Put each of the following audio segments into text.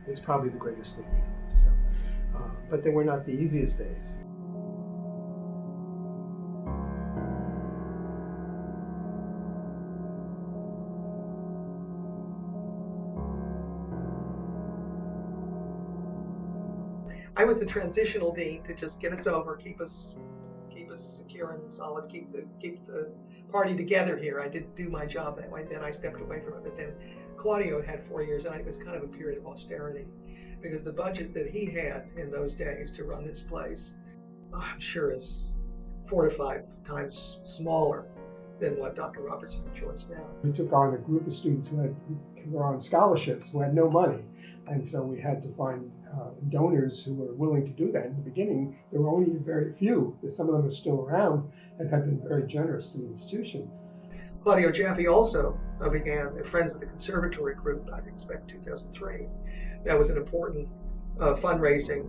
It's probably the greatest thing we did. So, but they were not the easiest days. I was the transitional dean to just get us over, keep us secure and solid, keep the party together here. I didn't do my job that way. Then I stepped away from it. But then Claudio had 4 years, and it was kind of a period of austerity because the budget that he had in those days to run this place, I'm sure, is 4 to 5 times smaller than what Dr. Robertson enjoys now. We took on a group of students who were on scholarships, who had no money. And so we had to find donors who were willing to do that. In the beginning, there were only very few. Some of them are still around and have been very generous to the institution. Claudio Jaffe also began the Friends of the Conservatory group, I think it was back in 2003. That was an important fundraising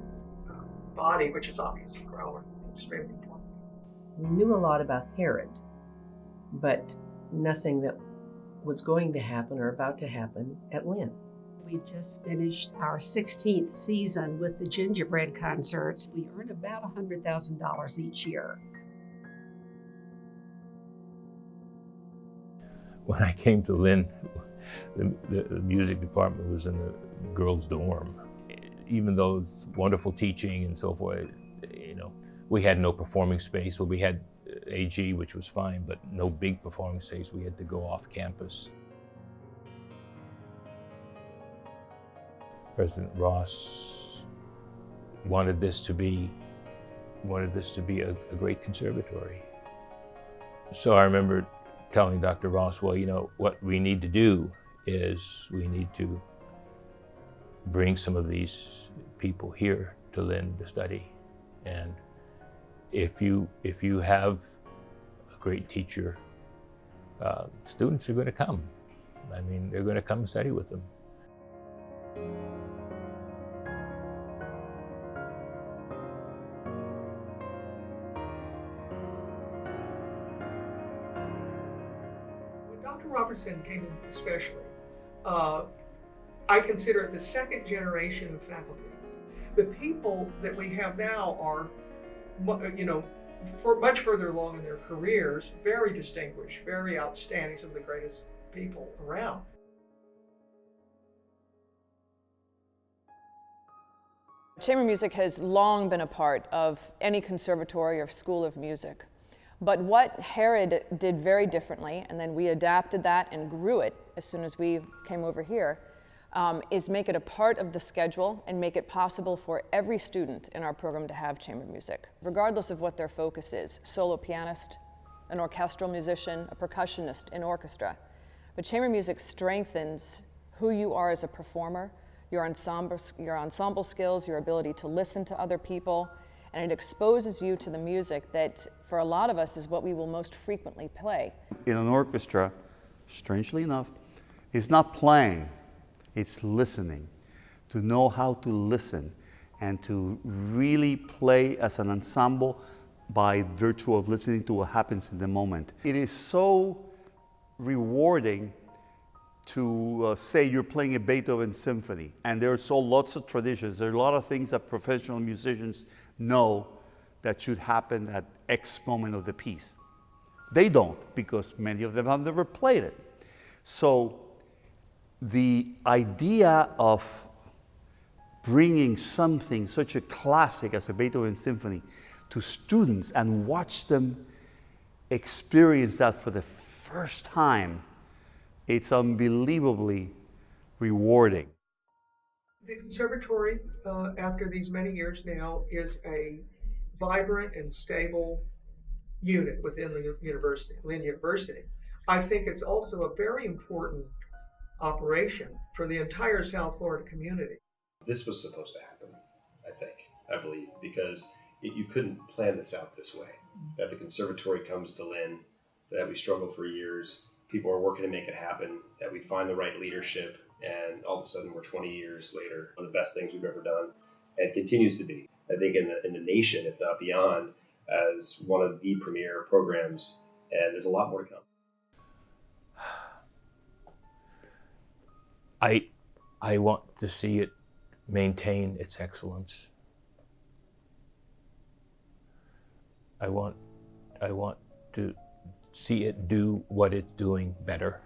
body, which is obviously growing, extremely important. We knew a lot about Herod, but nothing that was going to happen or about to happen at Lynn. We just finished our 16th season with the gingerbread concerts. We earn about $100,000 each year. When I came to Lynn, the music department was in the girls' dorm. Even though it's wonderful teaching and so forth, we had no performing space. Well, we had AG, which was fine, but no big performing space. We had to go off campus. President Ross wanted this to be a great conservatory. So I remember telling Dr. Ross, well, what we need to do is we need to bring some of these people here to Lynn to study. And if you have a great teacher, students are going to come. I mean, they're going to come and study with them. Dr. Robertson came in especially. I consider it the second generation of faculty. The people that we have now are, much further along in their careers, very distinguished, very outstanding, some of the greatest people around. Chamber music has long been a part of any conservatory or school of music. But what Herod did very differently, and then we adapted that and grew it as soon as we came over here, is make it a part of the schedule and make it possible for every student in our program to have chamber music, regardless of what their focus is: solo pianist, an orchestral musician, a percussionist, an orchestra. But chamber music strengthens who you are as a performer, your ensemble skills, your ability to listen to other people, and it exposes you to the music that, for a lot of us, is what we will most frequently play. In an orchestra, strangely enough, it's not playing, it's listening. To know how to listen and to really play as an ensemble by virtue of listening to what happens in the moment. It is so rewarding to say you're playing a Beethoven symphony, and there's lots of traditions. There are a lot of things that professional musicians know that should happen at X moment of the piece. They don't, because many of them have never played it. So the idea of bringing something, such a classic as a Beethoven symphony, to students and watch them experience that for the first time, it's unbelievably rewarding. The conservatory, after these many years now, is a vibrant and stable unit within the university, Lynn University. I think it's also a very important operation for the entire South Florida community. This was supposed to happen, I believe, because you couldn't plan this out this way. That the conservatory comes to Lynn, that we struggled for years, people are working to make it happen, that we find the right leadership, and all of a sudden we're 20 years later, one of the best things we've ever done, and it continues to be, I think, in the nation, if not beyond, as one of the premier programs, and there's a lot more to come. I want to see it maintain its excellence. I want to see it do what it's doing better.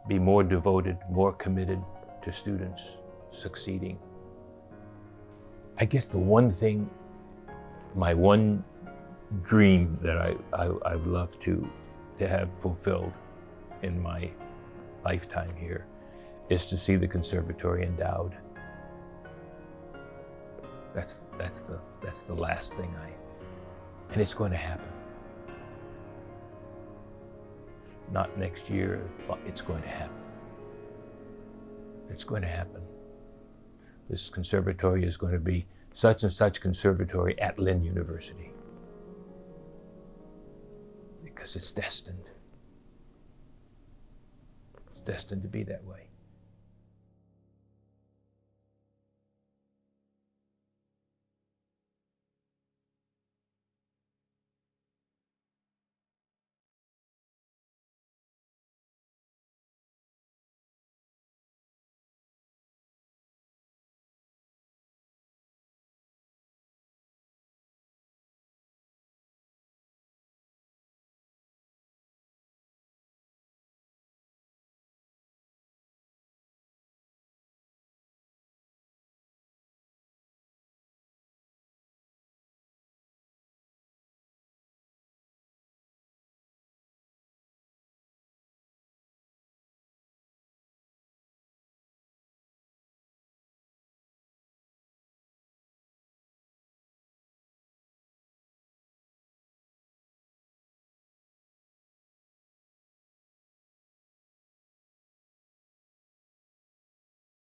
Be more devoted, more committed to students succeeding. I guess the one thing, my one dream that I would love to have fulfilled in my lifetime here is to see the conservatory endowed. That's the last thing and it's going to happen. Not next year, but it's going to happen. It's going to happen. This conservatory is going to be such and such conservatory at Lynn University. Because it's destined. It's destined to be that way.